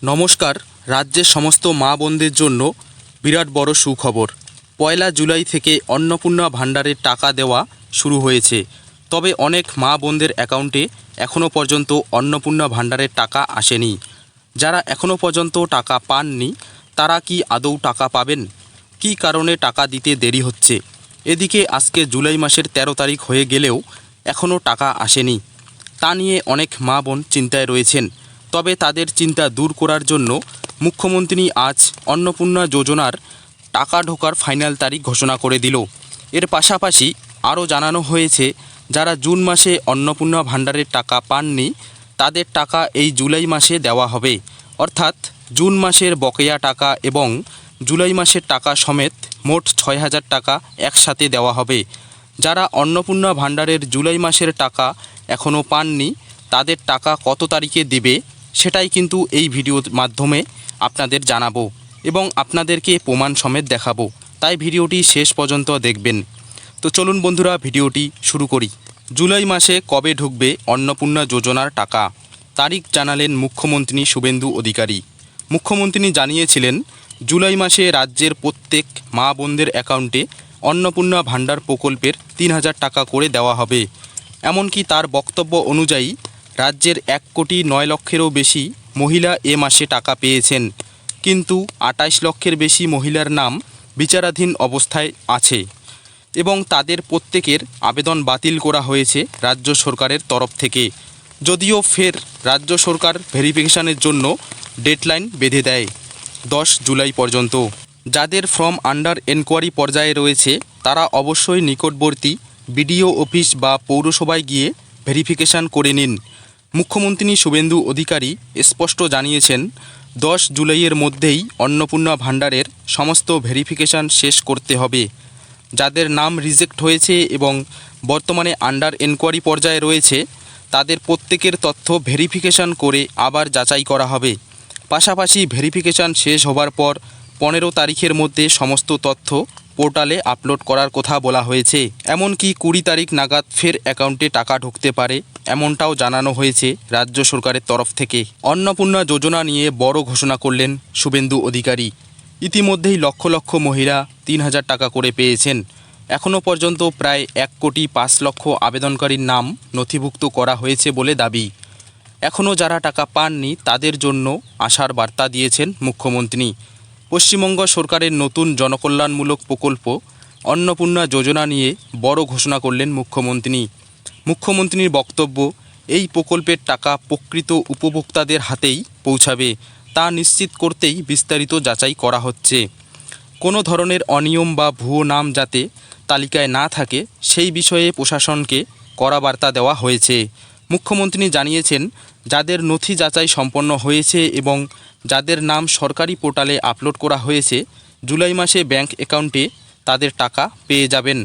নমস্কার। রাজ্যের সমস্ত মা বোনদের জন্য বিরাট বড় সুখবর। ১লা জুলাই থেকে অন্নপূর্ণা ভাণ্ডারের টাকা দেওয়া শুরু হয়েছে। তবে অনেক মা বোনদের অ্যাকাউন্টে এখনও পর্যন্ত অন্নপূর্ণা ভাণ্ডারের টাকা আসেনি। যারা এখনও পর্যন্ত টাকা পাননি তারা কি আদৌ টাকা পাবেন? কী কারণে টাকা দিতে দেরি হচ্ছে? এদিকে আজকে জুলাই মাসের ১৩ তারিখ হয়ে গেলেও এখনও টাকা আসেনি। তা নিয়ে অনেক মা বোন চিন্তায় রয়েছেন। তবে তাদের চিন্তা দূর করার জন্য মুখ্যমন্ত্রী আজ অন্নপূর্ণা যোজনার টাকা ঢোকার ফাইনাল তারিখ ঘোষণা করে দিল। এর পাশাপাশি আরও জানানো হয়েছে, যারা জুন মাসে অন্নপূর্ণা ভাণ্ডারের টাকা পাননি তাদের টাকা এই জুলাই মাসে দেওয়া হবে। অর্থাৎ জুন মাসের বকেয়া টাকা এবং জুলাই মাসের টাকা সমেত মোট ৬,০০০ টাকা একসাথে দেওয়া হবে। যারা অন্নপূর্ণা ভাণ্ডারের জুলাই মাসের টাকা এখনও পাননি তাদের টাকা কত তারিখে দেবে সেটাই কিন্তু এই ভিডিওর মাধ্যমে আপনাদের জানাবো এবং আপনাদেরকে প্রমাণ সমেত দেখাবো। তাই ভিডিওটি শেষ পর্যন্ত দেখবেন। তো চলুন বন্ধুরা, ভিডিওটি শুরু করি। জুলাই মাসে কবে ঢুকবে অন্নপূর্ণা যোজনার টাকা? তারিখ জানালেন মুখ্যমন্ত্রী শুভেন্দু অধিকারী। মুখ্যমন্ত্রী জানিয়েছিলেন, জুলাই মাসে রাজ্যের প্রত্যেক মা বোনদের অ্যাকাউন্টে অন্নপূর্ণা ভাণ্ডার প্রকল্পের ৩,০০০ টাকা করে দেওয়া হবে। এমনকি তার বক্তব্য অনুযায়ী রাজ্যের ১,৯,০০,০০০-এরও বেশি মহিলা এ মাসে টাকা পেয়েছেন, কিন্তু ২৮ লক্ষের বেশি মহিলার নাম বিচারাধীন অবস্থায় আছে এবং তাদের প্রত্যেকের আবেদন বাতিল করা হয়েছে রাজ্য সরকারের তরফ থেকে। যদিও ফের রাজ্য সরকার ভেরিফিকেশনের জন্য ডেডলাইন বেঁধে দেয় ১০ জুলাই পর্যন্ত। যাদের ফর্ম আন্ডার এনকোয়ারি পর্যায়ে রয়েছে তারা অবশ্যই নিকটবর্তী বিডিও অফিস বা পৌরসভায় গিয়ে ভেরিফিকেশন করে নিন। মুখ্যমন্ত্রী শুভেন্দু অধিকারী স্পষ্ট জানিয়েছেন, ১০ জুলাইয়ের মধ্যেই অন্নপূর্ণা ভাণ্ডারের সমস্ত ভেরিফিকেশন শেষ করতে হবে। যাদের নাম রিজেক্ট হয়েছে এবং বর্তমানে আন্ডার এনকোয়ারি পর্যায়ে রয়েছে তাদের প্রত্যেকের তথ্য ভেরিফিকেশন করে আবার যাচাই করা হবে। পাশাপাশি ভেরিফিকেশন শেষ হবার পর ১৫ তারিখের মধ্যে সমস্ত তথ্য পোর্টালে আপলোড করার কথা বলা হয়েছে। এমনকি ২০ তারিখ নাগাদ ফের অ্যাকাউন্টে টাকা ঢুকতে পারে, এমনটাও জানানো হয়েছে রাজ্য সরকারের তরফ থেকে। অন্নপূর্ণা যোজনা নিয়ে বড় ঘোষণা করলেন শুভেন্দু অধিকারী। ইতিমধ্যেই লক্ষ লক্ষ মহিলা ৩,০০০ টাকা করে পেয়েছেন। এখনও পর্যন্ত প্রায় ১,৫,০০,০০০ আবেদনকারীর নাম নথিভুক্ত করা হয়েছে বলে দাবি। এখনও যারা টাকা পাননি তাদের জন্য আশার বার্তা দিয়েছেন মুখ্যমন্ত্রী। পশ্চিমবঙ্গ সরকারের নতুন জনকল্যাণমূলক প্রকল্প অন্নপূর্ণা যোজনা নিয়ে বড় ঘোষণা করলেন মুখ্যমন্ত্রী। মুখ্যমন্ত্রীর বক্তব্য, এই প্রকল্পের টাকা প্রকৃত উপভোক্তাদের হাতেই পৌঁছাবে তা নিশ্চিত করতেই বিস্তারিত যাচাই করা হচ্ছে। কোনো ধরনের অনিয়ম বা ভুয়ো নাম যাতে তালিকায় না থাকে সেই বিষয়ে প্রশাসনকে কড়া বার্তা দেওয়া হয়েছে। মুখ্যমন্ত্রী জানিয়েছেন, যাদের নথি যাচাই সম্পন্ন হয়েছে এবং যাদের নাম সরকারি পোর্টালে আপলোড করা হয়েছে জুলাই মাসে ব্যাংক অ্যাকাউন্টে তাদের টাকা পেয়ে যাবেন।